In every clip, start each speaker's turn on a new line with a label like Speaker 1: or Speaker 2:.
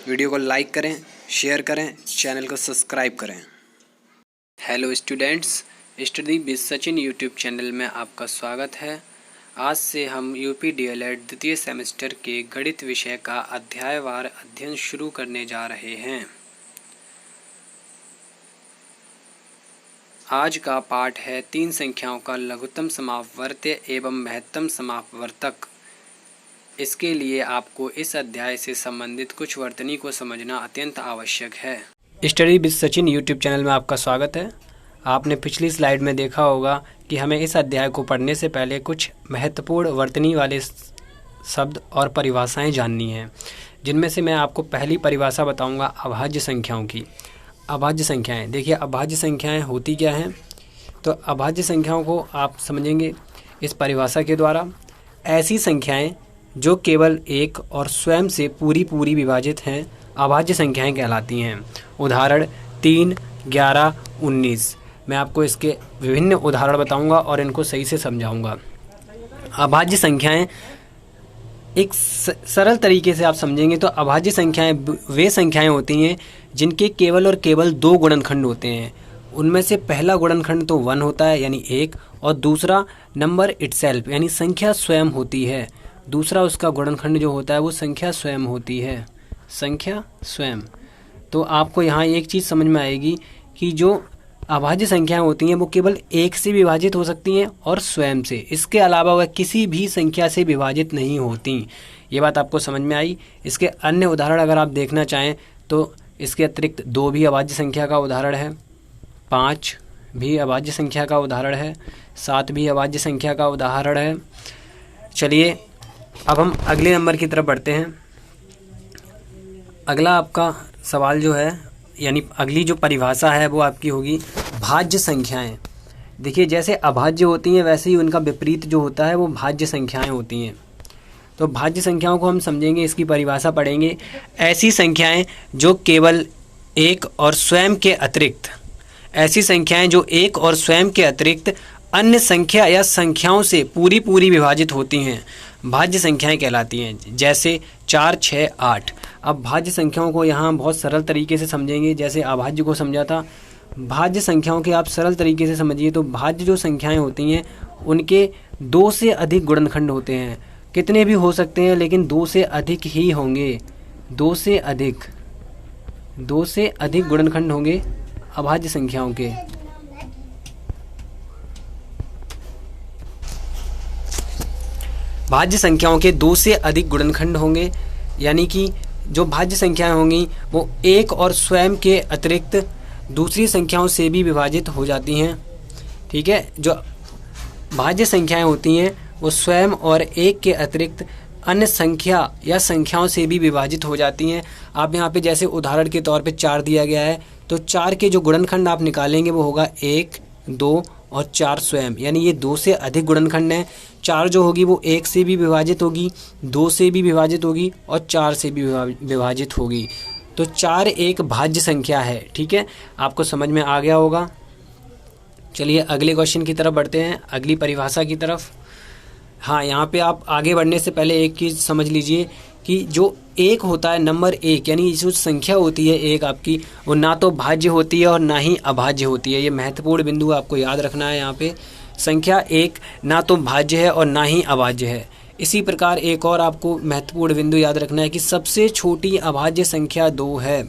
Speaker 1: Video को like करें, share करें, चैनल को सब्सक्राइब करें। Hello students, study with Sachin YouTube channel में आपका स्वागत है। आज से हम यूपी डीएलएड द्वितीय सेमेस्टर के गणित विषय का अध्यायवार अध्ययन शुरू करने जा रहे हैं। आज का पाठ है 3 संख्याओं का लघुत्तम समापवर्त्य एवं महत्तम समापवर्तक। इसके लिए आपको इस अध्याय से संबंधित कुछ वर्तनी को समझना अत्यंत आवश्यक है। Study with Sachin YouTube channel में आपका स्वागत है। आपने पिछली स्लाइड में देखा होगा कि हमें इस अध्याय को पढ़ने से पहले कुछ महत्वपूर्ण वर्तनी वाले शब्द और परिभाषाएं जाननी हैं, जिनमें से मैं आपको पहली परिभाषा बताऊंगा अभाज्य संख्याओं की। अभाज्य संख्याएं, देखिए अभाज्य संख्याएं होती क्या हैं। तो अभाज्य संख्याओं को आप समझेंगे इस परिभाषा के द्वारा। ऐसी संख्याएं जो केवल एक और स्वयं से पूरी विभाजित हैं अभाज्य संख्याएं कहलाती हैं। उदाहरण 3, 11, 19। मैं आपको इसके विभिन्न उदाहरण बताऊंगा और इनको सही से समझाऊंगा। अभाज्य संख्याएं एक सरल तरीके से आप समझेंगे तो अभाज्य संख्याएं वे संख्याएं होती हैं जिनके केवल और केवल 2 गुणनखंड होते हैं। उनमें से पहला गुणनखंड तो 1 होता है यानी 1, और दूसरा नंबर इटसेल्फ यानी संख्या स्वयं होती है। दूसरा उसका गुणनखंड जो होता है वो संख्या स्वयं होती है, संख्या स्वयं। तो आपको यहाँ एक चीज़ समझ में आएगी कि जो अभाज्य संख्याएं होती हैं वो केवल 1 से विभाजित हो सकती हैं और स्वयं से, इसके अलावा वह किसी भी संख्या से विभाजित नहीं होती। ये बात आपको समझ में आई। इसके अन्य उदाहरण अगर आप देखना चाहें तो इसके अतिरिक्त 2 भी अभाज्य संख्या का उदाहरण है, 5 भी अभाज्य संख्या का उदाहरण है, 7 भी अभाज्य संख्या का उदाहरण है। चलिए अब हम अगले नंबर की तरफ बढ़ते हैं। अगला आपका सवाल जो है यानी अगली जो परिभाषा है वो आपकी होगी भाज्य संख्याएं। देखिए जैसे अभाज्य होती हैं वैसे ही उनका विपरीत जो होता है वो भाज्य संख्याएं होती हैं। तो भाज्य संख्याओं को हम समझेंगे, इसकी परिभाषा पढ़ेंगे। ऐसी संख्याएं जो केवल एक और स्वयं के अतिरिक्त, ऐसी संख्याएं जो एक और स्वयं के अतिरिक्त अन्य संख्या या संख्याओं से पूरी विभाजित होती हैं भाज्य संख्याएं कहलाती हैं। जैसे 4, 6, 8। अब भाज्य संख्याओं को यहाँ बहुत सरल तरीके से समझेंगे, जैसे अभाज्य को समझा था। भाज्य संख्याओं के आप सरल तरीके से समझिए तो भाज्य जो संख्याएं होती हैं उनके 2 से अधिक गुणनखंड होते हैं। कितने भी हो सकते हैं लेकिन 2 से अधिक ही होंगे। 2 से अधिक गुणनखंड होंगे अभाज्य संख्याओं के। भाज्य संख्याओं के 2 से अधिक गुणनखंड होंगे, यानी कि जो भाज्य संख्याएं होंगी वो एक और स्वयं के अतिरिक्त दूसरी संख्याओं से भी विभाजित हो जाती हैं। ठीक है, जो भाज्य संख्याएं होती हैं वो स्वयं और एक के अतिरिक्त अन्य संख्या या संख्याओं से भी विभाजित हो जाती हैं। आप यहाँ पे जैसे उदाहरण के तौर पे 4 दिया गया है तो 4 के जो गुणनखंड आप निकालेंगे वो होगा 1, 2 और 4 स्वयं, यानी ये 2 से अधिक गुणनखंड हैं। 4 जो होगी वो 1 से भी विभाजित होगी, 2 से भी विभाजित होगी और 4 से भी विभाजित होगी। तो 4 एक भाज्य संख्या है। ठीक है, आपको समझ में आ गया होगा। चलिए अगले क्वेश्चन की तरफ बढ़ते हैं, अगली परिभाषा की तरफ। हाँ, यहाँ पे आप आगे बढ़ने से पहले एक चीज़ समझ लीजिए कि जो 1 होता है, नंबर 1 यानी जो संख्या होती है 1 आपकी, वो ना तो भाज्य होती है और ना ही अभाज्य होती है। ये महत्वपूर्ण बिंदु आपको याद रखना है। यहाँ पे संख्या 1 ना तो भाज्य है और ना ही अभाज्य है। इसी प्रकार एक और आपको महत्वपूर्ण बिंदु याद रखना है कि सबसे छोटी अभाज्य संख्या 2 है।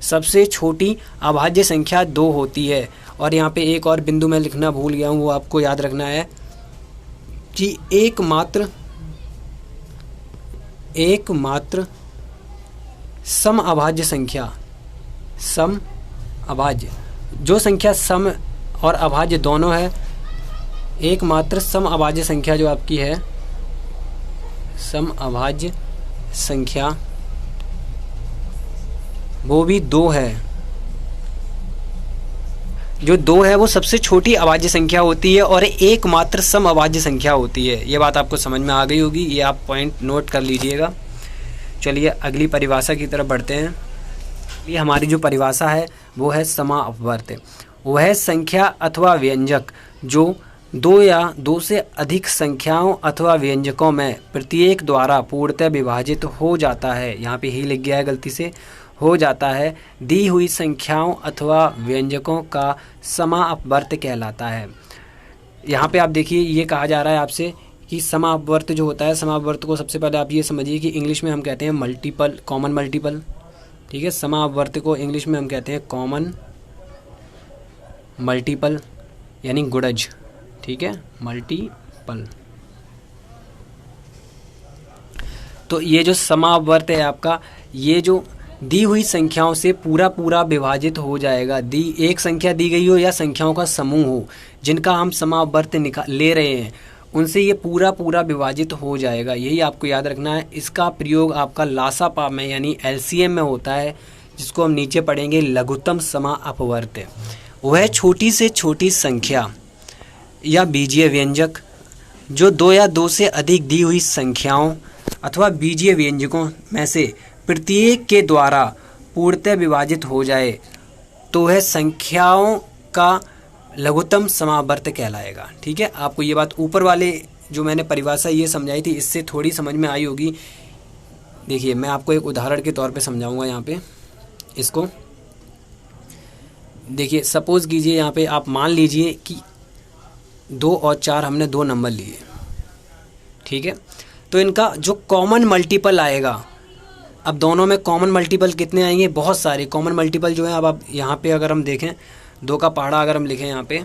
Speaker 1: सबसे छोटी अभाज्य संख्या 2 होती है। और यहाँ पे एक और बिंदु मैं लिखना भूल गया हूँ, वो आपको याद रखना है कि एकमात्र सम अभाज्य संख्या, सम अभाज्य, जो संख्या सम और अभाज्य दोनों है, एकमात्र सम अभाज्य संख्या जो आपकी है, सम अभाज्य संख्या वो भी 2 है। जो 2 है वो सबसे छोटी अभाज्य संख्या होती है और एकमात्र सम अभाज्य संख्या होती है। ये बात आपको समझ में आ गई होगी, ये आप पॉइंट नोट कर लीजिएगा। चलिए अगली परिभाषा की तरफ बढ़ते हैं। ये हमारी जो परिभाषा है वो है समापवर्त्य। वह संख्या अथवा व्यंजक जो दो या दो से अधिक संख्याओं अथवा व्यंजकों में प्रत्येक द्वारा पूर्णतः विभाजित हो जाता है, यहाँ पे ही लिख गया है गलती से, हो जाता है, दी हुई संख्याओं अथवा व्यंजकों का समापवर्त कहलाता है। यहाँ पे आप देखिए ये कहा जा रहा है आपसे कि समापवर्त जो होता है, समापवर्त को सबसे पहले आप ये समझिए कि इंग्लिश में हम कहते हैं मल्टीपल, कॉमन मल्टीपल, ठीक है। समापवर्त को इंग्लिश में हम कहते हैं कॉमन मल्टीपल यानी गुणज, ठीक है, मल्टीपल। तो ये जो समापवर्त है आपका, ये जो दी हुई संख्याओं से पूरा पूरा विभाजित हो जाएगा, एक संख्या दी गई हो या संख्याओं का समूह हो जिनका हम समापवर्त ले रहे हैं, उनसे ये पूरा पूरा विभाजित हो जाएगा, यही आपको याद रखना है। इसका प्रयोग आपका लासापा में यानी एलसीएम में होता है, जिसको हम नीचे पढ़ेंगे लघुत्तम समापवर्त। वह छोटी से छोटी संख्या या बीजीय व्यंजक जो दो या दो से अधिक दी हुई संख्याओं अथवा बीजीय व्यंजकों में से प्रत्येक के द्वारा पूर्णतः विभाजित हो जाए तो वह संख्याओं का लघुत्तम समापवर्त कहलाएगा, ठीक है। आपको ये बात ऊपर वाले जो मैंने परिभाषा ये समझाई थी, इससे थोड़ी समझ में आई होगी। देखिए मैं आपको एक उदाहरण के तौर पे समझाऊंगा यहाँ पे इसको। देखिए सपोज़ कीजिए यहाँ पे आप मान लीजिए कि 2 और 4 हमने 2 नंबर लिए, ठीक है। तो इनका जो कॉमन मल्टीपल आएगा, अब दोनों में कॉमन मल्टीपल कितने आएंगे, बहुत सारे कॉमन मल्टीपल जो है। अब आप यहाँ पे अगर हम देखें 2 का पहाड़ा अगर हम लिखें यहाँ पे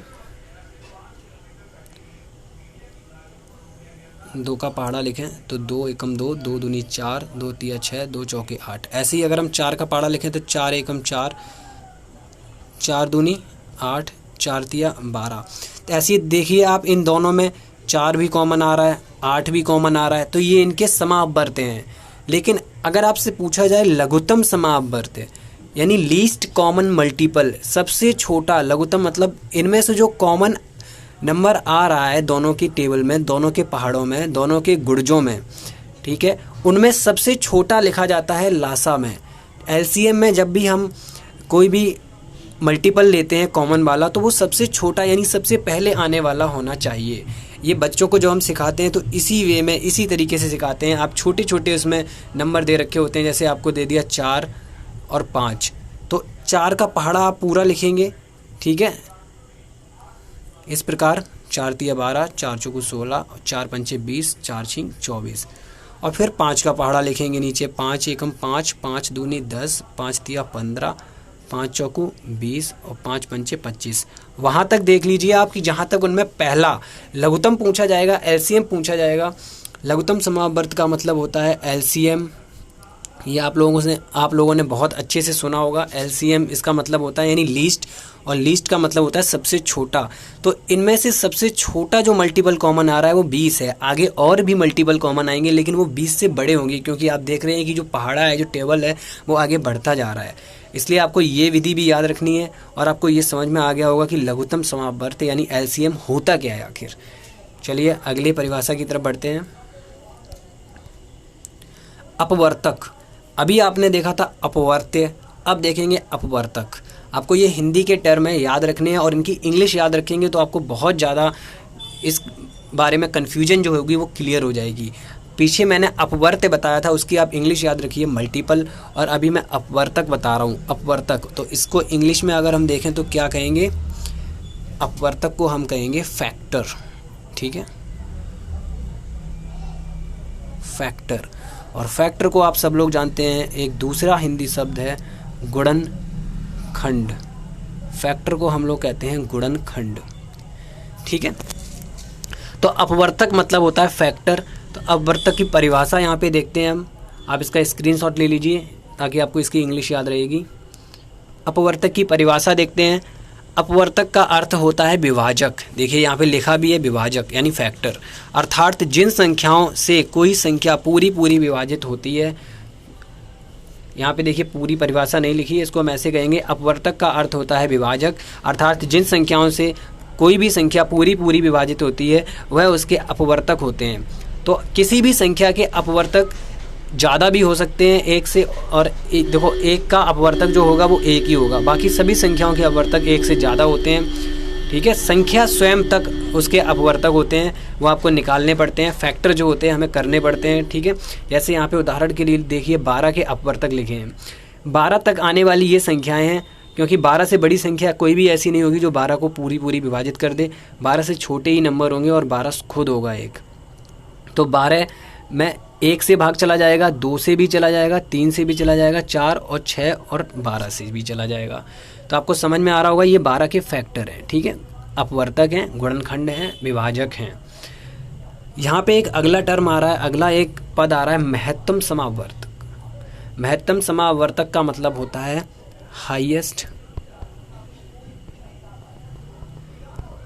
Speaker 1: 2 का पहाड़ा लिखें तो 2 एकम 2, 2 दूनी 4, 2 तिया 6, 2 चौके 8। ऐसे ही अगर हम 4 का पहाड़ा लिखें तो 4 एकम 4, 4 दूनी 8, 4 तिया 12। तो ऐसे ही देखिए आप इन दोनों में 4 भी कॉमन आ रहा है, 8 भी कॉमन आ रहा है, तो ये इनके समापवर्त हैं। लेकिन अगर आपसे पूछा जाए लघुत्तम समापवर्त यानी लीस्ट कॉमन मल्टीपल, सबसे छोटा लघुत्तम मतलब इनमें से जो कॉमन नंबर आ रहा है दोनों की टेबल में, दोनों के पहाड़ों में, दोनों के गुर्जों में, ठीक है, उनमें सबसे छोटा लिखा जाता है लासा में। एलसीएम में जब भी हम कोई भी मल्टीपल लेते हैं कॉमन वाला, तो वो सबसे छोटा यानी सबसे पहले आने वाला होना चाहिए। ये बच्चों को जो हम सिखाते हैं तो इसी वे में, इसी तरीके से सिखाते हैं। आप छोटे छोटे उसमें नंबर दे रखे होते हैं, जैसे आपको दे दिया 4 और 5, तो 4 का पहाड़ा आप पूरा लिखेंगे, ठीक है, इस प्रकार 4 तिया 12, 4 चौको 16, 4 पंचे 20, 4 छीं 24। और फिर 5 का पहाड़ा लिखेंगे नीचे, 5 एकम 5, 5 दूनी 10, 5 तिया 15, 5 चौको 20 और 5 पंचे 25। वहाँ तक देख लीजिए आप कि जहाँ तक उनमें पहला लघुत्तम पूछा जाएगा, एलसीएम पूछा जाएगा। लघुत्तम समापवर्त का मतलब होता है एलसीएम। ये आप लोगों ने बहुत अच्छे से सुना होगा। एलसीएम इसका मतलब होता है यानी लीस्ट, और लीस्ट का मतलब होता है सबसे छोटा। तो इनमें से सबसे छोटा जो मल्टीपल कॉमन आ रहा है वो 20 है। आगे और भी मल्टीपल कॉमन आएंगे लेकिन वो 20 से बड़े होंगे, क्योंकि आप देख रहे हैं कि जो पहाड़ा है, जो टेबल है, वो आगे बढ़ता जा रहा है। इसलिए आपको ये विधि भी याद रखनी है और आपको ये समझ में आ गया होगा कि लघुत्तम समापवर्त यानी एलसीएम होता क्या है आखिर। चलिए अगली परिभाषा की तरफ बढ़ते हैं। अपवर्तक। अभी आपने देखा था अपवर्त्य, अब देखेंगे अपवर्तक। आपको ये हिंदी के टर्म है, याद रखने हैं, और इनकी इंग्लिश याद रखेंगे तो आपको बहुत ज़्यादा इस बारे में कन्फ्यूजन जो होगी वो क्लियर हो जाएगी। पीछे मैंने अपवर्त्य बताया था, उसकी आप इंग्लिश याद रखिए मल्टीपल, और अभी मैं अपवर्तक बता रहा हूँ अपवर्तक। तो इसको इंग्लिश में अगर हम देखें तो क्या कहेंगे, अपवर्तक को हम कहेंगे फैक्टर, ठीक है, फैक्टर। और फैक्टर को आप सब लोग जानते हैं, एक दूसरा हिंदी शब्द है गुणनखंड। फैक्टर को हम लोग कहते हैं गुणनखंड, ठीक है। तो अपवर्तक मतलब होता है फैक्टर। तो अपवर्तक की परिभाषा यहाँ पे देखते हैं हम। आप इसका स्क्रीनशॉट ले लीजिए ताकि आपको इसकी इंग्लिश याद रहेगी। अपवर्तक की परिभाषा देखते हैं। अपवर्तक का अर्थ होता है विभाजक। देखिए यहाँ पे लिखा भी है विभाजक यानी फैक्टर, अर्थात जिन संख्याओं से कोई संख्या पूरी विभाजित होती है। यहाँ पे देखिए पूरी परिभाषा नहीं लिखी है, इसको हम ऐसे कहेंगे, अपवर्तक का अर्थ होता है विभाजक, अर्थात जिन संख्याओं से कोई भी संख्या पूरी विभाजित होती है वह उसके अपवर्तक होते हैं। तो किसी भी संख्या के अपवर्तक ज़्यादा भी हो सकते हैं एक से, और देखो एक का अपवर्तक जो होगा वो एक ही होगा, बाकी सभी संख्याओं के अपवर्तक एक से ज़्यादा होते हैं, ठीक है। संख्या स्वयं तक उसके अपवर्तक होते हैं वो आपको निकालने पड़ते हैं, फैक्टर जो होते हैं हमें करने पड़ते हैं, ठीक है। जैसे यहाँ पे उदाहरण के लिए देखिए 12 के अपवर्तक लिखे हैं। 12 तक आने वाली ये संख्याएं हैं, क्योंकि 12 से बड़ी संख्या कोई भी ऐसी नहीं होगी जो 12 को पूरी विभाजित कर दे। 12 से छोटे ही नंबर होंगे और 12 खुद होगा एक। तो 12 में 1 से भाग चला जाएगा, 2 से भी चला जाएगा, 3 से भी चला जाएगा, 4 और 6 और 12 से भी चला जाएगा। तो आपको समझ में आ रहा होगा ये 12 के फैक्टर हैं, ठीक है, अपवर्तक हैं, गुणनखंड हैं, विभाजक हैं। यहाँ पे एक अगला टर्म आ रहा है, अगला एक पद आ रहा है महत्तम समावर्तक। महत्तम समावर्तक का मतलब होता है हाईएस्ट,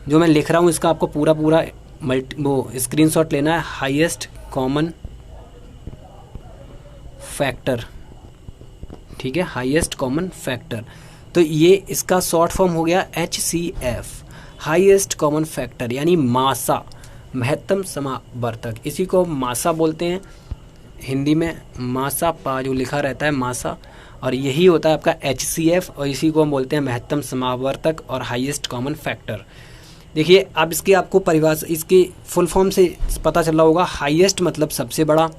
Speaker 1: जो मैं लिख रहा हूँ इसका आपको पूरा वो स्क्रीनशॉट लेना है। हाईएस्ट कॉमन फैक्टर, ठीक है, हाईएस्ट कॉमन फैक्टर। तो ये इसका शॉर्ट फॉर्म हो गया HCF, हाईएस्ट कॉमन फैक्टर, यानी मासा, महत्तम समावर्तक। इसी को मासा बोलते हैं हिंदी में, मासा पा जो लिखा रहता है मासा, और यही होता है आपका HCF, और इसी को हम बोलते हैं महत्तम समावर्तक और हाईएस्ट कॉमन फैक्टर। देखिए अब इसकी आपको परिभाषा, इसकी फुल फॉर्म से पता चल रहा होगा। हाईएस्ट मतलब सबसे बड़ा,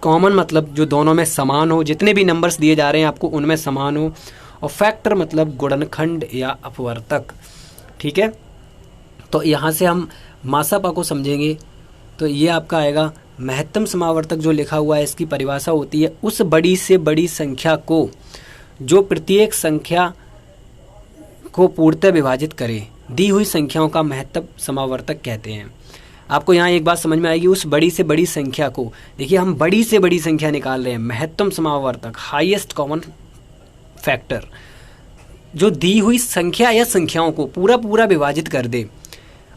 Speaker 1: कॉमन मतलब जो दोनों में समान हो, जितने भी नंबर्स दिए जा रहे हैं आपको उनमें समान हो, और फैक्टर मतलब गुणनखंड या अपवर्तक, ठीक है। तो यहाँ से हम मासापा को समझेंगे तो ये आपका आएगा महत्तम समावर्तक जो लिखा हुआ है, इसकी परिभाषा होती है उस बड़ी से बड़ी संख्या को जो प्रत्येक संख्या को पूर्णतः विभाजित करे, दी हुई संख्याओं का महत्तम समावर्तक कहते हैं। आपको यहाँ एक बात समझ में आएगी, उस बड़ी से बड़ी संख्या को, देखिए हम बड़ी से बड़ी संख्या निकाल रहे हैं, महत्तम समावर्तक, हाईएस्ट कॉमन फैक्टर, जो दी हुई संख्या या संख्याओं को पूरा विभाजित कर दे,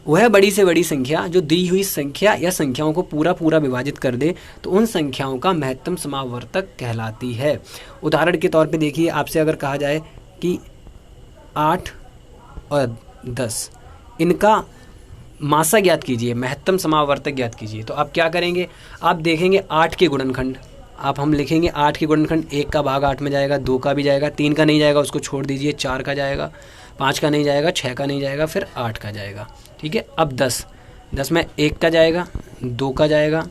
Speaker 1: वह बड़ी से बड़ी संख्या जो दी हुई संख्या या संख्याओं को पूरा विभाजित कर दे, तो उन संख्याओं का महत्तम समावर्तक कहलाती है। उदाहरण के तौर पे देखिए, आपसे अगर कहा जाए कि 8 और 10 इनका मासा ज्ञात कीजिए, महत्तम समावर्तक ज्ञात कीजिए, तो आप क्या करेंगे, आप देखेंगे 8 के गुणनखंड, हम लिखेंगे 8 के गुणनखंड, 1 का भाग 8 में जाएगा, 2 का भी जाएगा, 3 का नहीं जाएगा उसको छोड़ दीजिए, 4 का जाएगा, 5 का नहीं जाएगा, 6 का नहीं जाएगा, फिर 8 का जाएगा, ठीक है। अब 10 में 1 का जाएगा, 2 का जाएगा,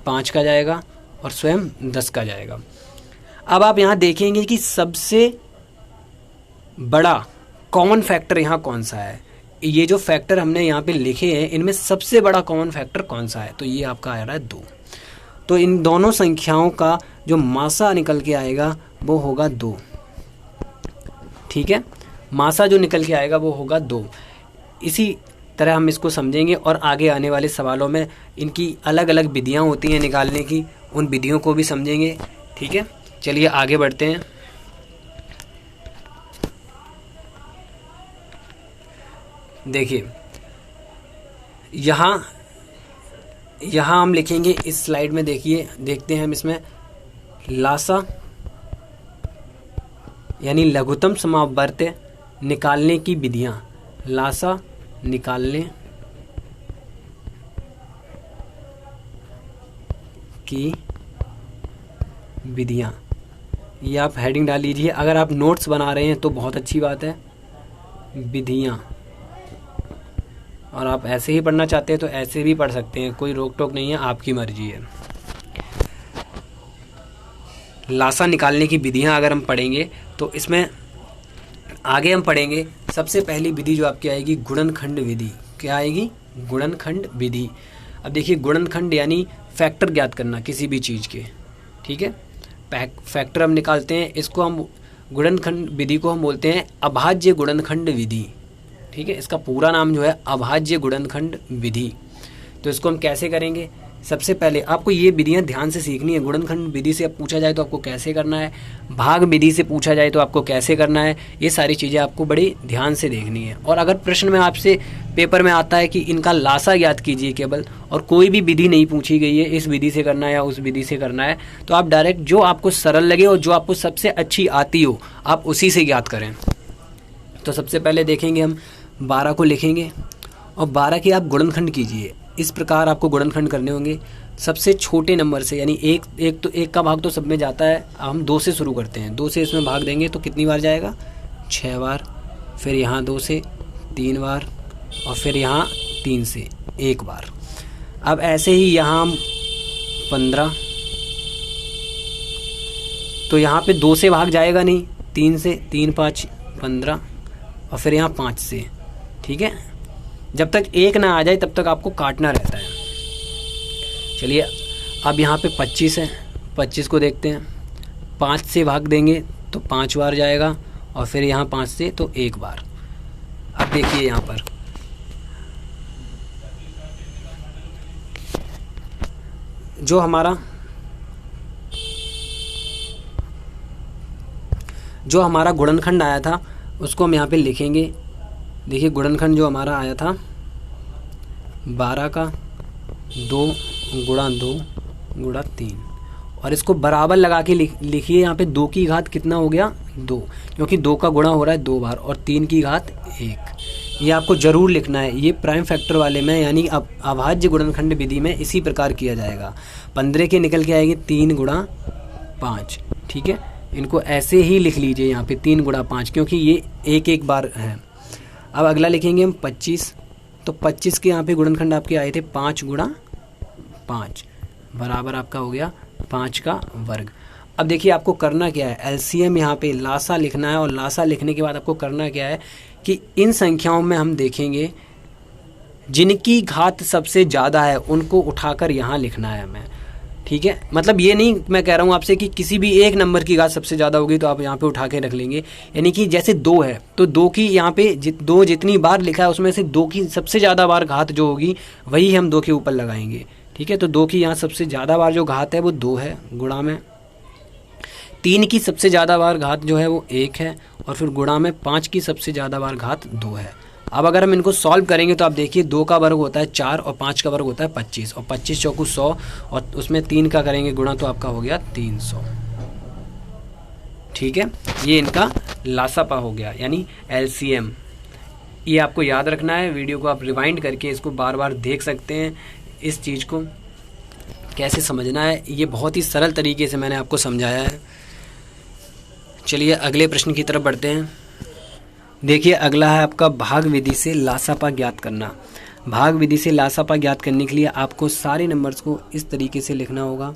Speaker 1: 5 का जाएगा और स्वयं 10 का जाएगा। अब आप यहाँ देखेंगे कि सबसे बड़ा कॉमन फैक्टर यहाँ कौन सा है। ये जो फैक्टर हमने यहाँ पे लिखे हैं इनमें सबसे बड़ा कॉमन फैक्टर कौन सा है, तो ये आपका आ रहा है 2। तो इन दोनों संख्याओं का जो मासा निकल के आएगा वो होगा 2, ठीक है, मासा जो निकल के आएगा वो होगा 2। इसी तरह हम इसको समझेंगे और आगे आने वाले सवालों में इनकी अलग अलग विधियाँ होती हैं निकालने की, उन विधियों को भी समझेंगे, ठीक है। चलिए आगे बढ़ते हैं। देखिए यहाँ हम लिखेंगे इस स्लाइड में, देखते हैं हम इसमें लासा यानी लघुत्तम समावर्त्य निकालने की विधियाँ, लासा निकालने की विधियाँ, ये आप हेडिंग डाल लीजिए। अगर आप नोट्स बना रहे हैं तो बहुत अच्छी बात है, विधियाँ, और आप ऐसे ही पढ़ना चाहते हैं तो ऐसे भी पढ़ सकते हैं, कोई रोक टोक नहीं है, आपकी मर्जी है। लासा निकालने की विधियाँ अगर हम पढ़ेंगे तो इसमें आगे हम पढ़ेंगे सबसे पहली विधि जो आपकी आएगी गुणनखंड विधि। क्या आएगी? गुणनखंड विधि। अब देखिए गुणनखंड यानी फैक्टर ज्ञात करना किसी भी चीज़ के, ठीक है, फैक्टर हम निकालते हैं, इसको हम गुणनखंड विधि को हम बोलते हैं अभाज्य गुणनखंड विधि, ठीक है। इसका पूरा नाम जो है अभाज्य गुणनखंड विधि। तो इसको हम कैसे करेंगे, सबसे पहले आपको ये विधियां ध्यान से सीखनी है। गुणनखंड विधि से अब पूछा जाए तो आपको कैसे करना है, भाग विधि से पूछा जाए तो आपको कैसे करना है, ये सारी चीज़ें आपको बड़ी ध्यान से देखनी है। और अगर प्रश्न में आपसे पेपर में आता है कि इनका लासा ज्ञात कीजिए केवल, और कोई भी विधि नहीं पूछी गई है इस विधि से करना है या उस विधि से करना है, तो आप डायरेक्ट जो आपको सरल लगे और जो आपको सबसे अच्छी आती हो आप उसी से ज्ञात करें। तो सबसे पहले देखेंगे हम 12 को लिखेंगे और 12 के आप गुणनखंड कीजिए। इस प्रकार आपको गुणनखंड करने होंगे सबसे छोटे नंबर से, यानी एक का भाग तो सब में जाता है, हम 2 से शुरू करते हैं। 2 से इसमें भाग देंगे तो कितनी बार जाएगा? 6 बार। फिर यहाँ 2 से 3 बार और फिर यहाँ 3 से 1 बार। अब ऐसे ही यहाँ 15, तो यहाँ पे 2 से भाग जाएगा नहीं, 3 से, 3 5 15 और फिर यहाँ 5 से। ठीक है, जब तक 1 ना आ जाए तब तक आपको काटना रहता है। चलिए अब यहाँ पे 25 है, 25 को देखते हैं। 5 से भाग देंगे तो 5 बार जाएगा और फिर यहाँ 5 से तो 1 बार। अब देखिए यहाँ पर जो हमारा गुणनखंड आया था उसको हम यहाँ पे लिखेंगे। देखिए गुणनखंड जो हमारा आया था 12 का 2 गुणा 2 गुणा 3, और इसको बराबर लगा के लिखिए। यहाँ पे 2 की घात कितना हो गया 2, क्योंकि 2 का गुणा हो रहा है 2 बार, और 3 की घात 1। ये आपको ज़रूर लिखना है। ये प्राइम फैक्टर वाले में यानी अब अभाज्य गुणनखंड विधि में इसी प्रकार किया जाएगा। 15 के निकल के आएगी 3 गुणा 5। ठीक है, इनको ऐसे ही लिख लीजिए यहाँ पे 3 गुणा 5, क्योंकि ये एक एक बार है। अब अगला लिखेंगे हम 25, तो 25 के यहाँ पे गुणनखंड आपके आए थे 5 गुणा 5 बराबर आपका हो गया 5 का वर्ग। अब देखिए आपको करना क्या है, एलसीएम यहाँ पे लासा लिखना है, और लासा लिखने के बाद आपको करना क्या है कि इन संख्याओं में हम देखेंगे जिनकी घात सबसे ज़्यादा है उनको उठाकर यहाँ लिखना है हमें। ठीक है, मतलब ये नहीं मैं कह रहा हूँ आपसे कि किसी भी एक नंबर की घात सबसे ज़्यादा होगी तो आप यहाँ पे उठा के रख लेंगे। यानी कि जैसे 2 है तो 2 की यहाँ पे 2 जितनी बार लिखा है उसमें से 2 की सबसे ज़्यादा बार घात जो होगी वही हम 2 के ऊपर लगाएंगे। ठीक है, तो 2 की यहाँ सबसे ज़्यादा बार जो घात है वो 2 है गुणा में। 3 की सबसे ज़्यादा बार घात जो है वो 1 है, और फिर गुणा में 5 की सबसे ज़्यादा बार घात 2 है। अब अगर हम इनको सॉल्व करेंगे तो आप देखिए 2 का वर्ग होता है 4 और 5 का वर्ग होता है 25, और 25 चौकू 100 और उसमें 3 का करेंगे गुणा तो आपका हो गया 300। ठीक है, ये इनका लासापा हो गया यानी एलसीएम। ये आपको याद रखना है। वीडियो को आप रिवाइंड करके इसको बार बार देख सकते हैं। इस चीज़ को कैसे समझना है ये बहुत ही सरल तरीके से मैंने आपको समझाया है। चलिए अगले प्रश्न की तरफ बढ़ते हैं। देखिए अगला है आपका भाग विधि से लासापा ज्ञात करना। भाग विधि से लासापा ज्ञात करने के लिए आपको सारे नंबर्स को इस तरीके से लिखना होगा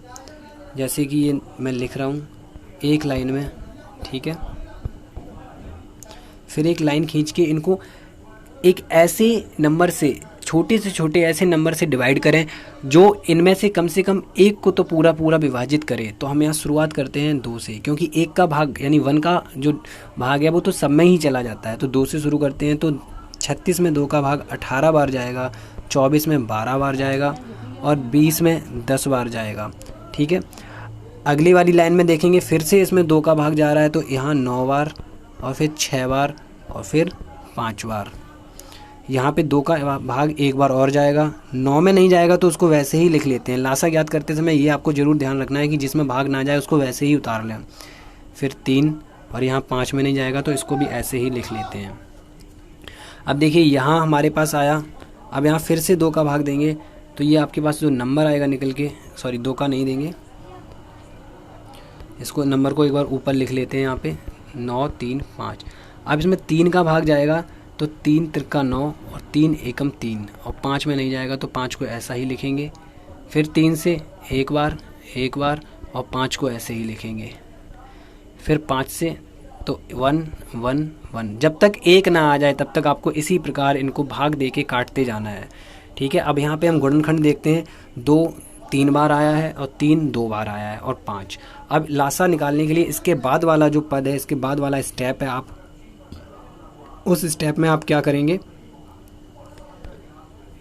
Speaker 1: जैसे कि ये मैं लिख रहा हूँ एक लाइन में। ठीक है, फिर एक लाइन खींच के इनको एक ऐसे नंबर से छोटे ऐसे नंबर से डिवाइड करें जो इनमें से कम एक को तो पूरा विभाजित करे। तो हम यहाँ शुरुआत करते हैं 2 से, क्योंकि 1 का भाग यानी 1 का जो भाग है वो तो सब में ही चला जाता है। तो 2 से शुरू करते हैं। तो 36 में 2 का भाग 18 बार जाएगा, 24 में 12 बार जाएगा और 20 में 10 बार जाएगा। ठीक है, अगली वाली लाइन में देखेंगे फिर से इसमें 2 का भाग जा रहा है, तो यहाँ 9 बार और फिर 6 बार और फिर 5 बार। यहाँ पे 2 का भाग 1 बार और जाएगा। 9 में नहीं जाएगा तो उसको वैसे ही लिख लेते हैं। लासा ज्ञात करते समय ये आपको ज़रूर ध्यान रखना है कि जिसमें भाग ना जाए उसको वैसे ही उतार लें। फिर 3 और यहाँ 5 में नहीं जाएगा तो इसको भी ऐसे ही लिख लेते हैं। अब देखिए यहाँ हमारे पास आया, अब यहाँ फिर से 2 का भाग देंगे तो ये आपके पास जो नंबर आएगा निकल के, सॉरी 2 का नहीं देंगे, इसको नंबर को एक बार ऊपर लिख लेते हैं यहाँ पे 9 3 5। अब इसमें 3 का भाग जाएगा तो 3 त्रिका 9 और 3 एकम 3, और 5 में नहीं जाएगा तो 5 को ऐसा ही लिखेंगे। फिर 3 से एक बार और 5 को ऐसे ही लिखेंगे। फिर 5 से तो 1 1 1, जब तक 1 ना आ जाए तब तक आपको इसी प्रकार इनको भाग दे के काटते जाना है। ठीक है, अब यहाँ पे हम गुणनखंड देखते हैं। 2 3 बार आया है और 3 2 बार आया है और 5। अब लासा निकालने के लिए इसके बाद वाला जो पद है, इसके बाद वाला स्टेप है, आप उस स्टेप में आप क्या करेंगे,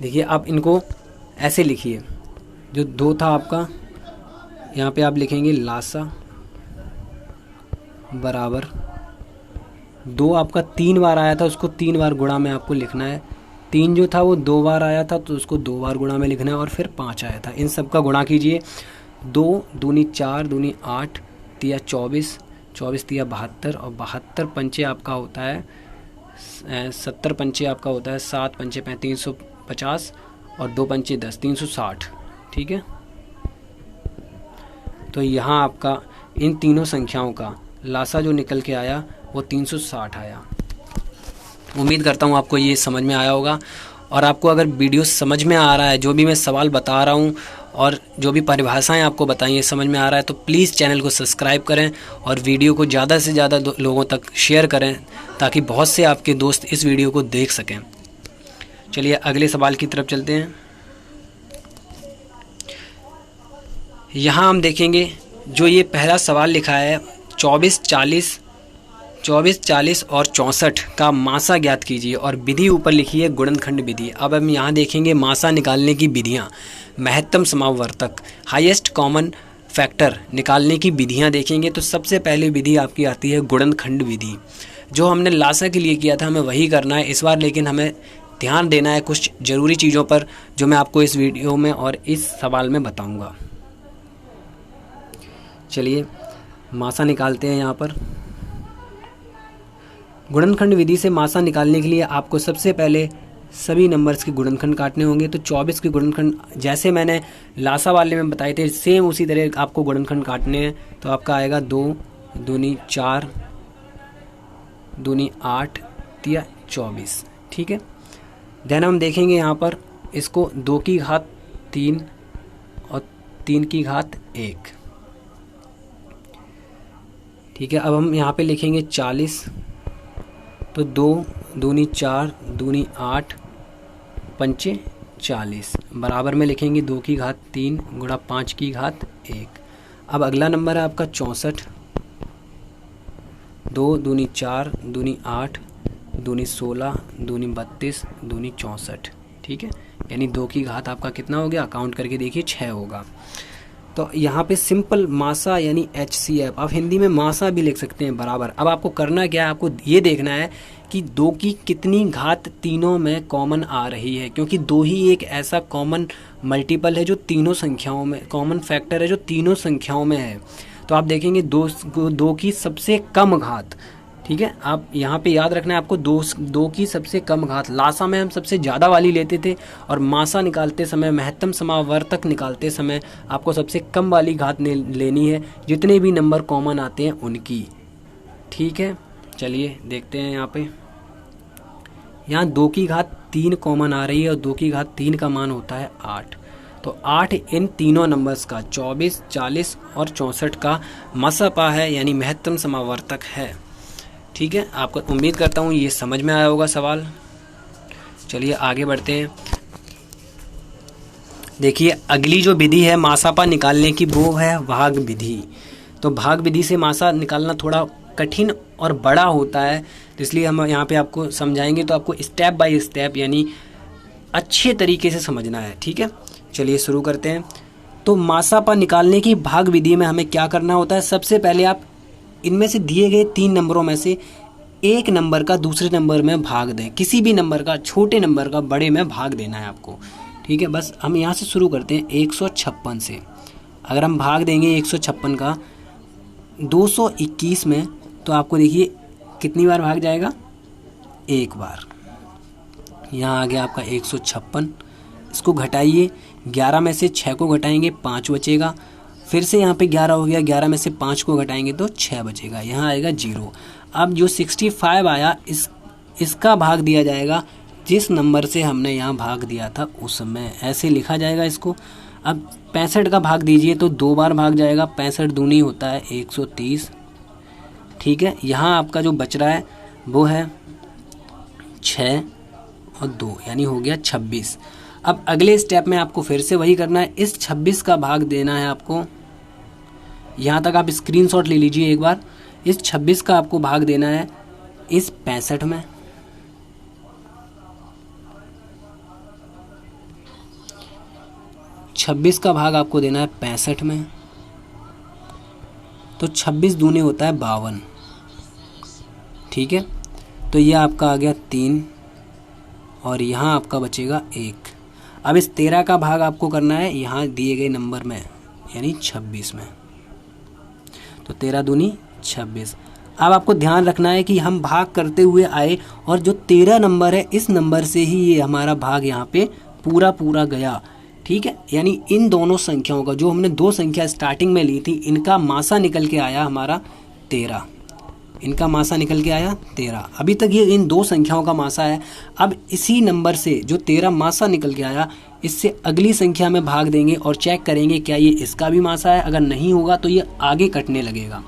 Speaker 1: देखिए आप इनको ऐसे लिखिए। जो 2 था आपका, यहाँ पे आप लिखेंगे लासा बराबर 2 आपका 3 बार आया था, उसको 3 बार गुणा में आपको लिखना है। 3 जो था वो 2 बार आया था तो उसको 2 बार गुणा में लिखना है, और फिर 5 आया था। इन सब का गुणा कीजिए। 2 दूनी 4 दूनी 8 तिया 24 24 तिया 72 और 72 पंचे आपका होता है 70 पंचे आपका होता है 7 पंचे 350 और 2 पंचे 10 360। ठीक है, तो यहाँ आपका इन तीनों संख्याओं का लासा जो निकल के आया वो 360 आया। उम्मीद करता हूँ आपको ये समझ में आया होगा। और आपको अगर वीडियो समझ में आ रहा है, जो भी मैं सवाल बता रहा हूँ और जो भी परिभाषाएं आपको बताई हैं समझ में आ रहा है, तो प्लीज़ चैनल को सब्सक्राइब करें और वीडियो को ज़्यादा से ज़्यादा लोगों तक शेयर करें, ताकि बहुत से आपके दोस्त इस वीडियो को देख सकें। चलिए अगले सवाल की तरफ चलते हैं। यहाँ हम देखेंगे जो ये पहला सवाल लिखा है 24, 40 और 64 का मासा ज्ञात कीजिए, और विधि ऊपर लिखी है गुणनखंड विधि। अब हम यहाँ देखेंगे मासा निकालने की विधियाँ, महत्तम समावर्तक, हाईएस्ट कॉमन फैक्टर निकालने की विधियाँ देखेंगे। तो सबसे पहली विधि आपकी आती है गुणनखंड विधि। जो हमने लासा के लिए किया था हमें वही करना है इस बार, लेकिन हमें ध्यान देना है कुछ ज़रूरी चीज़ों पर, जो मैं आपको इस वीडियो में और इस सवाल में बताऊँगा। चलिए मासा निकालते हैं। यहाँ पर गुणनखंड विधि से मासा निकालने के लिए आपको सबसे पहले सभी नंबर्स के गुणनखंड काटने होंगे। तो 24 के गुणनखंड जैसे मैंने लासा वाले में बताए थे, सेम उसी तरह आपको गुणनखंड काटने हैं। तो आपका आएगा 2 दूनी 4 दूनी 8 तिया 24। ठीक है। देन हम देखेंगे यहाँ पर इसको 2 की घात 3 और 3 की घात 1। ठीक है। अब हम यहाँ पे लिखेंगे 40। तो 2 दूनी 4 दूनी 8 पंचे 40 बराबर में लिखेंगे 2 की घात 3 गुणा 5 की घात 1। अब अगला नंबर है आपका 64। 2 दूनी 4 दूनी 8 दूनी 16 दूनी 32 दूनी 64। ठीक है। यानी 2 की घात आपका कितना हो गया, काउंट करके देखिए 6 होगा। तो यहाँ पे सिंपल मासा यानी HCF, आप हिंदी में मासा भी लिख सकते हैं बराबर। अब आपको करना क्या है, आपको ये देखना है कि 2 की कितनी घात तीनों में कॉमन आ रही है, क्योंकि 2 ही एक ऐसा कॉमन मल्टीपल है जो तीनों संख्याओं में, कॉमन फैक्टर है जो तीनों संख्याओं में है। तो आप देखेंगे 2 की सबसे कम घात। ठीक है। आप यहाँ पे याद रखना है आपको 2 की सबसे कम घात। लासा में हम सबसे ज़्यादा वाली लेते थे, और मासा निकालते समय, महत्तम समावर्तक निकालते समय आपको सबसे कम वाली घात लेनी है, जितने भी नंबर कॉमन आते हैं उनकी। ठीक है। चलिए देखते हैं यहाँ 2 की घात 3 कॉमन आ रही है, और 2 की घात 3 का मान होता है 8। तो 8 इन तीनों नंबर्स का 24, 40 और 64 का मसपा है, यानी महत्तम समावर्तक है। ठीक है। आपको उम्मीद करता हूँ ये समझ में आया होगा सवाल। चलिए आगे बढ़ते हैं। देखिए अगली जो विधि है मासापा निकालने की, वो है भाग विधि। तो भाग विधि से मासा निकालना थोड़ा कठिन और बड़ा होता है, तो इसलिए हम यहाँ पे आपको समझाएंगे। तो आपको स्टेप बाय स्टेप यानी अच्छे तरीके से समझना है। ठीक है। चलिए शुरू करते हैं। तो मासापा निकालने की भाग विधि में हमें क्या करना होता है, सबसे पहले आप इनमें से दिए गए 3 नंबरों में से एक नंबर का दूसरे नंबर में भाग दें। किसी भी नंबर का, छोटे नंबर का बड़े में भाग देना है आपको। ठीक है। बस हम यहाँ से शुरू करते हैं 156 से। अगर हम भाग देंगे 156 का 221 में, तो आपको देखिए कितनी बार भाग जाएगा, एक बार। यहाँ आ गया आपका 156। इसको घटाइए, 11 में से 6 को घटाएंगे 5 बचेगा। फिर से यहाँ पे 11 हो गया, 11 में से 5 को घटाएंगे तो 6 बचेगा, यहाँ आएगा 0। अब जो 65 आया इसका भाग दिया जाएगा जिस नंबर से हमने यहाँ भाग दिया था उसमें, ऐसे लिखा जाएगा इसको। अब 65 का भाग दीजिए तो 2 बार भाग जाएगा, 65 दूनी होता है 130। ठीक है। यहाँ आपका जो बच रहा है वो है 6 और 2, यानी हो गया 26। अब अगले स्टेप में आपको फिर से वही करना है, इस 26 का भाग देना है आपको। यहाँ तक आप स्क्रीनशॉट ले लीजिए एक बार। इस 26 का आपको भाग देना है इस 65 में। छब्बीस का भाग आपको देना है 65 में। तो 26 दूने होता है 52। ठीक है। तो ये आपका आ गया 3, और यहाँ आपका बचेगा 1। अब इस 13 का भाग आपको करना है यहाँ दिए गए नंबर में, यानी 26 में। तो 13 दूनी 26। अब आपको ध्यान रखना है कि हम भाग करते हुए आए, और जो 13 नंबर है इस नंबर से ही ये हमारा भाग यहाँ पे पूरा गया। ठीक है। यानी इन दोनों संख्याओं का, जो हमने 2 संख्या स्टार्टिंग में ली थी, इनका मासा निकल के आया हमारा 13। इनका मासा निकल के आया 13। अभी तक ये इन दो संख्याओं का मासा है। अब इसी नंबर से जो 13 मासा निकल के आया, इससे अगली संख्या में भाग देंगे और चेक करेंगे क्या ये इसका भी मासा है। अगर नहीं होगा तो ये आगे कटने लगेगा।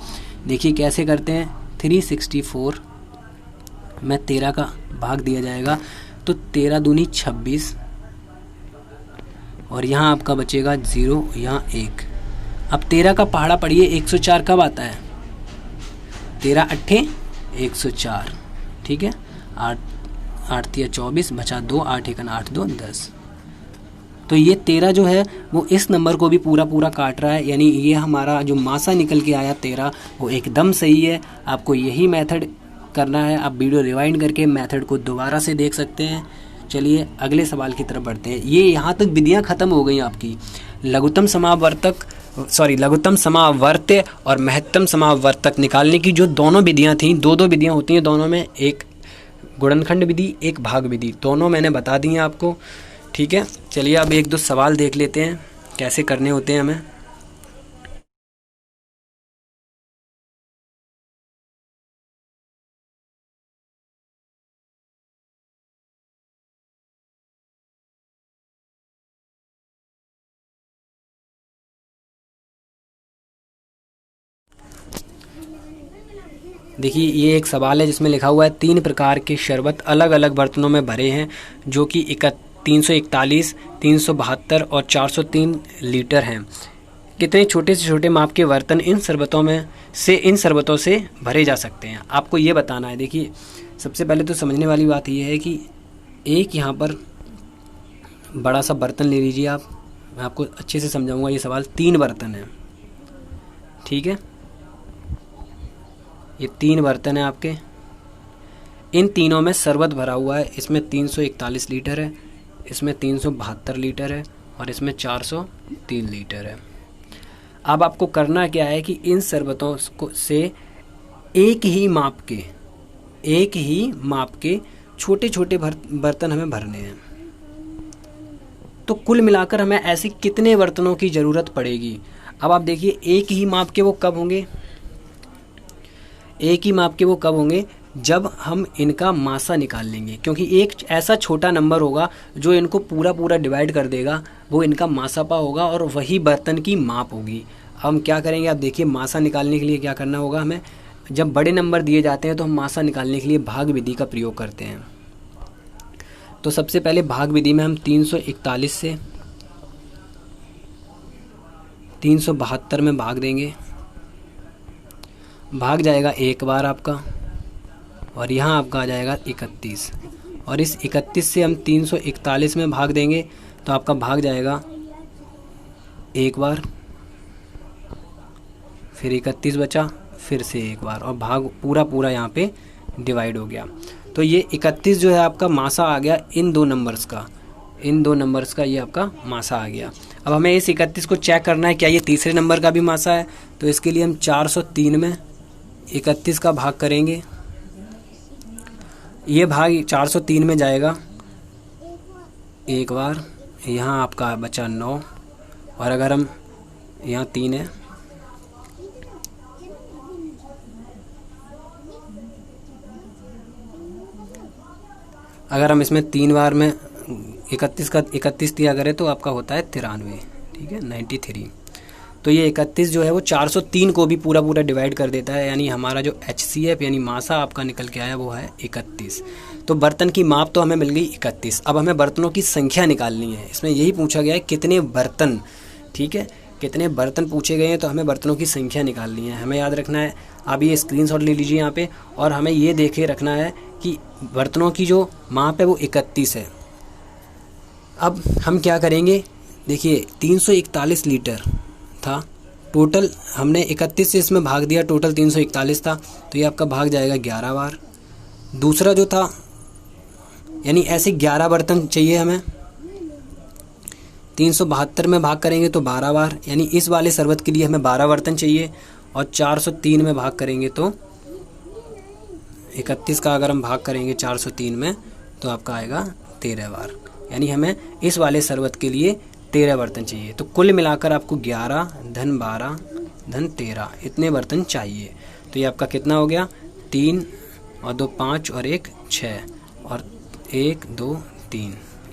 Speaker 1: देखिए कैसे करते हैं। 364 में 13 का भाग दिया जाएगा तो 13 दूनी 26 और यहाँ आपका बचेगा 0, यहाँ 1। अब 13 का पहाड़ा पढ़िए 104 कब आता है? 13 अट्ठे 104, ठीक है। 8 तिया 24 बचा 2, 8 एकन 8 2 10। तो ये 13 जो है वो इस नंबर को भी पूरा पूरा काट रहा है, यानी ये हमारा जो मासा निकल के आया 13 वो एकदम सही है। आपको यही मेथड करना है। आप वीडियो रिवाइंड करके मेथड को दोबारा से देख सकते हैं। चलिए अगले सवाल की तरफ बढ़ते हैं। ये यहाँ तक विधियाँ ख़त्म हो गई आपकी। लघुत्तम समावर्त्य और महत्तम समावर्तक निकालने की जो दोनों विधियाँ थीं, दो विधियाँ होती हैं दोनों में, एक गुणनखंड विधि, एक भाग विधि, दोनों मैंने बता दी हैं आपको, ठीक है। चलिए अब एक दो सवाल देख लेते हैं कैसे करने होते हैं हमें। देखिए ये एक सवाल है जिसमें लिखा हुआ है 3 प्रकार के शरबत अलग अलग बर्तनों में भरे हैं जो कि 341, 372 और 403 लीटर हैं। कितने छोटे से छोटे माप के बर्तन इन शरबतों से भरे जा सकते हैं, आपको ये बताना है। देखिए सबसे पहले तो समझने वाली बात ये है कि एक यहाँ पर बड़ा सा बर्तन ले लीजिए आप। मैं आपको अच्छे से समझाऊंगा ये सवाल। 3 बर्तन है, ठीक है। ये 3 बर्तन है आपके। इन तीनों में शरबत भरा हुआ है। इसमें 341 लीटर है, इसमें 372 लीटर है और इसमें 403 लीटर है। अब आपको करना क्या है कि इन शरबतों से एक ही माप के छोटे छोटे बर्तन हमें भरने हैं। तो कुल मिलाकर हमें ऐसे कितने बर्तनों की ज़रूरत पड़ेगी। अब आप देखिए एक ही माप के वो कब होंगे? एक ही माप के वो कब होंगे? जब हम इनका मासा निकाल लेंगे, क्योंकि एक ऐसा छोटा नंबर होगा जो इनको पूरा डिवाइड कर देगा, वो इनका मासापा होगा और वही बर्तन की माप होगी। हम क्या करेंगे, आप देखिए मासा निकालने के लिए क्या करना होगा हमें। जब बड़े नंबर दिए जाते हैं तो हम मासा निकालने के लिए भाग विधि का प्रयोग करते हैं। तो सबसे पहले भाग विधि में हम 341 से 372 में भाग देंगे। भाग जाएगा एक बार आपका और यहाँ आपका आ जाएगा 31 और इस 31 से हम 341 में भाग देंगे तो आपका भाग जाएगा एक बार, फिर 31 बचा, फिर से एक बार और भाग पूरा यहाँ पे डिवाइड हो गया। तो ये 31 जो है आपका मासा आ गया इन दो नंबर्स का ये आपका मासा आ गया। अब हमें इस 31 को चेक करना है क्या ये तीसरे नंबर का भी मासा है। तो इसके लिए हम 403 में 31 का भाग करेंगे। ये भाग 403 में जाएगा एक बार, यहाँ आपका बचा 9 और अगर हम यहाँ 3 है, अगर हम इसमें 3 बार में 31 दिया करें तो आपका होता है 93, ठीक है, 93। तो ये 31 जो है वो 403 को भी पूरा डिवाइड कर देता है, यानी हमारा जो HCF यानी मासा आपका निकल के आया वो है 31। तो बर्तन की माप तो हमें मिल गई 31। अब हमें बर्तनों की संख्या निकालनी है। इसमें यही पूछा गया है कितने बर्तन, ठीक है, कितने बर्तन पूछे गए हैं तो हमें बर्तनों की संख्या निकालनी है। हमें याद रखना है, आप ये स्क्रीनशॉट ले लीजिए यहाँ पे, और हमें ये देखे रखना है कि बर्तनों की जो माप है वो 31 है। अब हम क्या करेंगे, देखिए 341 लीटर था टोटल, हमने 31 से इसमें भाग दिया, टोटल 341 था, तो ये आपका भाग जाएगा 11 बार। दूसरा जो था यानी ऐसे 11 बर्तन चाहिए हमें। 372 में भाग करेंगे तो 12 बार, यानी इस वाले शरबत के लिए हमें 12 बर्तन चाहिए। और 403 में भाग करेंगे तो 31 का अगर हम भाग करेंगे 403 में तो आपका आएगा 13 बार, यानी हमें इस वाले शरबत के लिए 13 बर्तन चाहिए। तो कुल मिलाकर आपको 11 धन 12 धन 13 इतने बर्तन चाहिए। तो ये आपका कितना हो गया, 3 और 2 5 और 1 6 और 1 2 3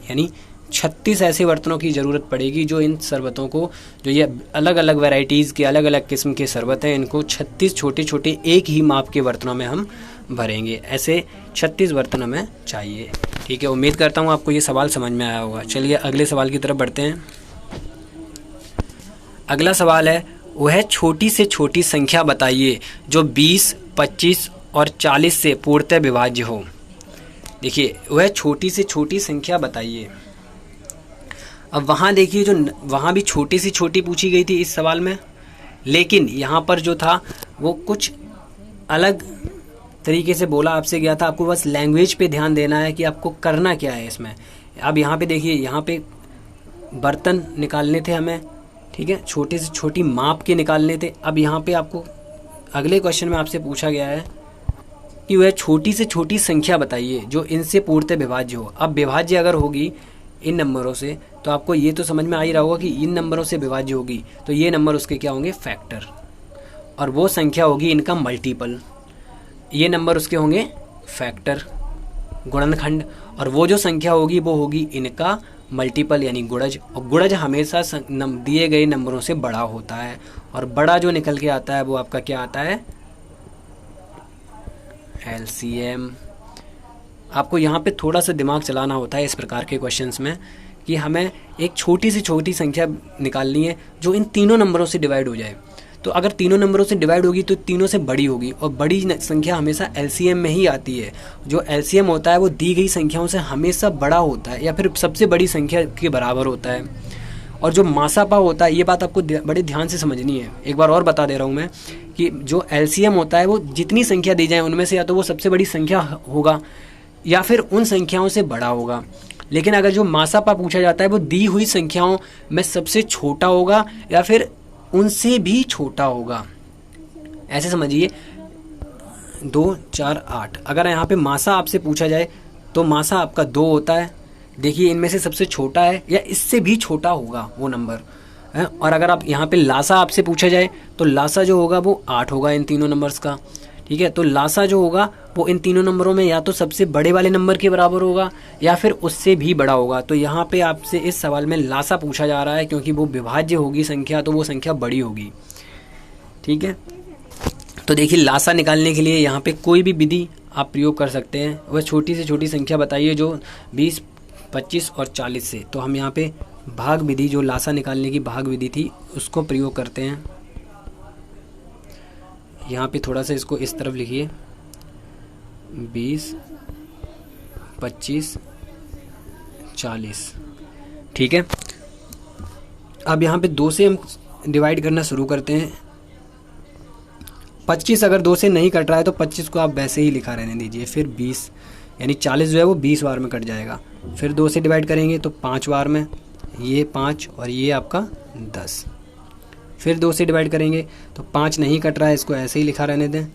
Speaker 1: यानी 36 ऐसे बर्तनों की ज़रूरत पड़ेगी जो इन शरबतों को, जो ये अलग अलग वैरायटीज़ के अलग अलग किस्म के शरबत हैं, इनको 36 छोटे छोटे एक ही माप के बर्तनों में हम भरेंगे। ऐसे 36 बर्तन हमें चाहिए। ठीक है, उम्मीद करता हूँ आपको ये सवाल समझ में आया होगा। चलिए अगले सवाल की तरफ बढ़ते हैं। अगला सवाल है, वह छोटी से छोटी संख्या बताइए जो 20, 25 और 40 से पूर्णतः विभाज्य हो। देखिए, वह छोटी से छोटी संख्या बताइए। अब वहाँ देखिए, जो वहाँ भी छोटी से छोटी पूछी गई थी इस सवाल में, लेकिन यहाँ पर जो था वो कुछ अलग तरीके से बोला आपसे गया था। आपको बस लैंग्वेज पे ध्यान देना है कि आपको करना क्या है इसमें। अब यहाँ पे देखिए, यहाँ पे बर्तन निकालने थे हमें, ठीक है, छोटे से छोटी माप के निकालने थे। अब यहाँ पे आपको अगले क्वेश्चन में आपसे पूछा गया है कि वह छोटी से छोटी संख्या बताइए जो इनसे पूर्णतः विभाज्य हो। अब विभाज्य अगर होगी इन नंबरों से, तो आपको ये तो समझ में आ ही रहा होगा कि इन नंबरों से विभाज्य होगी, तो ये नंबर उसके क्या होंगे, फैक्टर, और वो संख्या होगी इनका मल्टीपल। ये नंबर उसके होंगे फैक्टर, गुणनखंड, और वो जो संख्या होगी वो होगी इनका मल्टीपल यानी गुणज। और गुणज हमेशा दिए गए नंबरों से बड़ा होता है, और बड़ा जो निकल के आता है वो आपका क्या आता है, एलसीएम। आपको यहाँ पे थोड़ा सा दिमाग चलाना होता है इस प्रकार के क्वेश्चंस में कि हमें एक छोटी से छोटी संख्या निकालनी है जो इन तीनों नंबरों से डिवाइड हो जाए। तो अगर तीनों नंबरों से डिवाइड होगी तो तीनों से बड़ी होगी, और बड़ी संख्या हमेशा एलसीएम में ही आती है। जो एलसीएम होता है वो दी गई संख्याओं से हमेशा बड़ा होता है या फिर सबसे बड़ी संख्या के बराबर होता है। और जो मासापा होता है, ये बात आपको बड़े ध्यान से समझनी है। एक बार और बता दे रहा हूँ मैं कि जो एलसीएम होता है वो जितनी संख्या दी जाए उनमें से या तो वो सबसे बड़ी संख्या होगा या फिर उन संख्याओं से बड़ा होगा। लेकिन अगर जो मासापा पूछा जाता है वो दी हुई संख्याओं में सबसे छोटा होगा या फिर उनसे भी छोटा होगा। ऐसे समझिए, 2 4 8, अगर यहाँ पे मासा आपसे पूछा जाए तो मासा आपका 2 होता है। देखिए, इनमें से सबसे छोटा है या इससे भी छोटा होगा वो नंबर है। और अगर आप यहाँ पे लासा आपसे पूछा जाए तो लासा जो होगा वो 8 होगा इन तीनों नंबर्स का। ठीक है, तो लासा जो होगा वो इन तीनों नंबरों में या तो सबसे बड़े वाले नंबर के बराबर होगा या फिर उससे भी बड़ा होगा। तो यहाँ पे आपसे इस सवाल में लासा पूछा जा रहा है क्योंकि वो विभाज्य होगी संख्या, तो वो संख्या बड़ी होगी। ठीक है, तो देखिए, लासा निकालने के लिए यहाँ पे कोई भी विधि आप प्रयोग कर सकते हैं। वह छोटी से छोटी संख्या बताइए जो 20, 25 और 40 से। तो हम यहाँ पे भाग विधि, जो लासा निकालने की भाग विधि थी, उसको प्रयोग करते हैं। यहाँ पे थोड़ा सा इसको इस तरफ लिखिए, 20, 25, 40। ठीक है, अब यहाँ पे 2 से हम डिवाइड करना शुरू करते हैं। 25 अगर 2 से नहीं कट रहा है तो 25 को आप वैसे ही लिखा रहने दीजिए। फिर 20 यानी 40 जो है वो 20 बार में कट जाएगा। फिर 2 से डिवाइड करेंगे तो 5 बार में, ये 5 और ये आपका 10। फिर 2 से डिवाइड करेंगे तो 5 नहीं कट रहा है, इसको ऐसे ही लिखा रहने दें।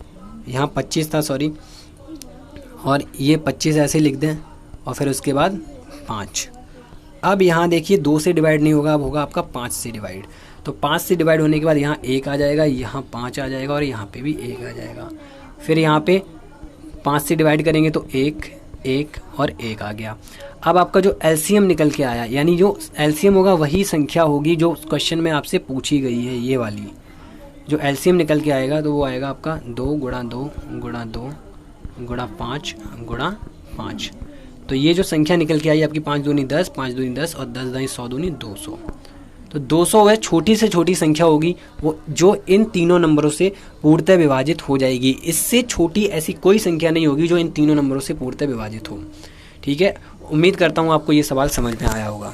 Speaker 1: यहाँ 25 था, सॉरी, और ये 25 ऐसे लिख दें, और फिर उसके बाद 5। अब यहाँ देखिए 2 से डिवाइड नहीं होगा, अब होगा आपका 5 से डिवाइड। तो 5 से डिवाइड होने के बाद यहाँ 1 आ जाएगा, यहाँ 5 आ जाएगा और यहाँ पे भी 1 आ जाएगा। फिर यहाँ पे 5 से डिवाइड करेंगे तो 1, 1 और 1 आ गया। अब आपका जो एलसीएम निकल के आया, यानी जो एलसीएम होगा वही संख्या होगी जो क्वेश्चन में आपसे पूछी गई है। ये वाली जो एलसीएम निकल के आएगा तो वो आएगा आपका 2 गुणा 2 गुणा 2 गुणा 5 गुणा 5। तो ये जो संख्या निकल के आई आपकी 5 दूनी 10, 5 दूनी 10 और 10 दाई 100 दूनी 200। तो 200 वह छोटी से छोटी संख्या होगी वो जो इन तीनों नंबरों से पूर्णतः विभाजित हो जाएगी। इससे छोटी ऐसी कोई संख्या नहीं होगी जो इन तीनों नंबरों से पूर्णतः विभाजित हो। ठीक है, उम्मीद करता हूँ आपको ये सवाल समझ में आया होगा।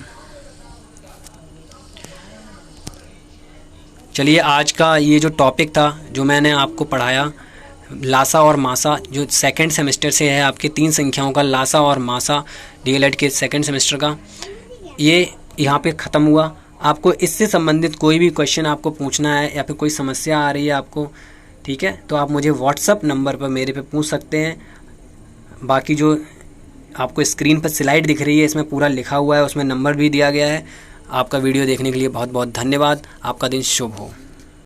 Speaker 1: चलिए, आज का ये जो टॉपिक था जो मैंने आपको पढ़ाया, लासा और मासा, जो सेकंड सेमेस्टर से है आपके 3 संख्याओं का लासा और मासा, डीएलएड के सेकंड सेमेस्टर का, ये यहाँ पे ख़त्म हुआ। आपको इससे संबंधित कोई भी क्वेश्चन आपको पूछना है या फिर कोई समस्या आ रही है आपको, ठीक है, तो आप मुझे व्हाट्सअप नंबर पर मेरे पे पूछ सकते हैं। बाकी जो आपको स्क्रीन पर स्लाइड दिख रही है इसमें पूरा लिखा हुआ है, उसमें नंबर भी दिया गया है। आपका वीडियो देखने के लिए बहुत बहुत धन्यवाद। आपका दिन शुभ हो।